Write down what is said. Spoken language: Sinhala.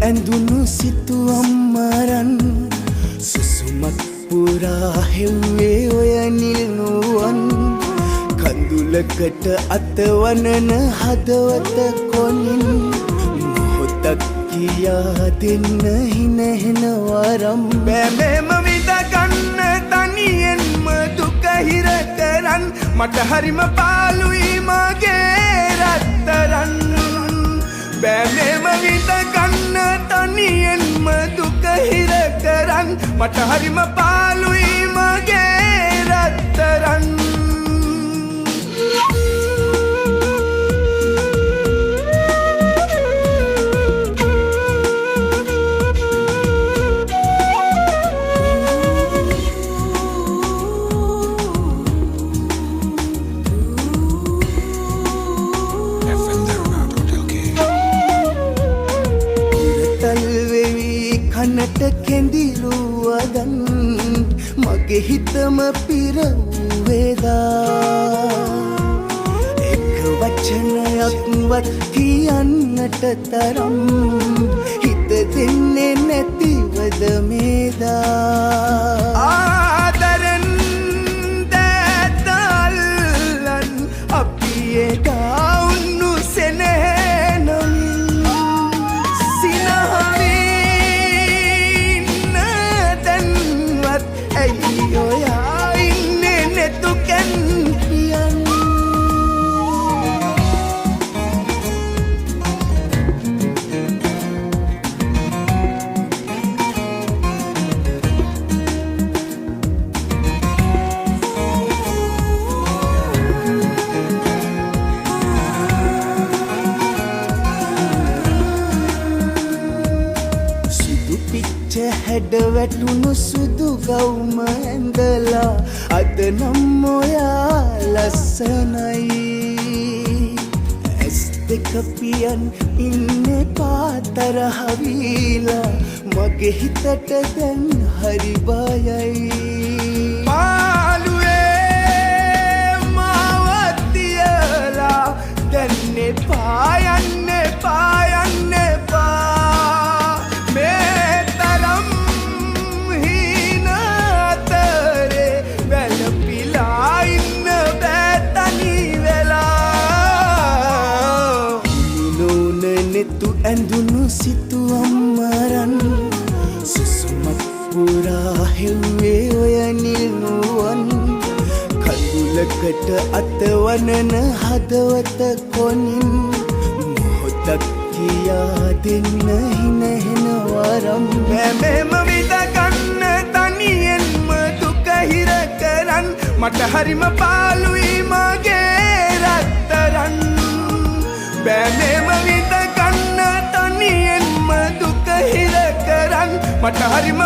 ඇඳුණු සිතුවම් මරන් සුසුමක් පුරා හෙව්වේ ඔය නිල්නුවන් කඳුලකට අතවනන හදවත කොනින් මොහොතක් කියා දෙන්න හිනහෙන වරම් බෑමෙම විඳගන්න තනියෙන්ම දුක හිර කරන් මට හරිම පාළුයි මගේ රත්තරන් බෑමෙම විඳගන්න තනියෙන්ම දුක හිර කරන් මට හරිම පාළුයි මගේ රත්තරන් කනට කෙඳිරුවදන් මගේ හිතම පිරවුවේදා එක වචනයක්වත් කියන්නට තරම් හිත දෙන්නේ නැතිවද මේදා ආදරෙන් දැතල්ලන් අපි එදා උන්නු සෙනෙහනමින් හැඩ වැටුණු සුදු ගවුම ඇඳලා අද නම් ඔයා ලස්සනයි ඇස් දෙක පියන් ඉන්නේ පාතරහ වීලා මගේ හිතට දැන් හරි බයයි පාළුවේ මාව තියලා දැන් එපා යන්න එපා යන්න එපා ඇඳුණු සිතුවම් මරන් සුසුමක් පුරා හෙව්වේ ඔය නිල්නුවන් කඳුලකට අතවනන හදවත කොනින් මොහොතක් කියා දෙන්න හිනහෙන වරම් බෑමෙම විඳගන්න තනියෙන්ම දුක හිර කරන් මට හරිම පාළුයි මගේ රත්තරන් බෑමෙම විඳගන්න තනියෙන්ම දුක හිර කරන් මට හරිම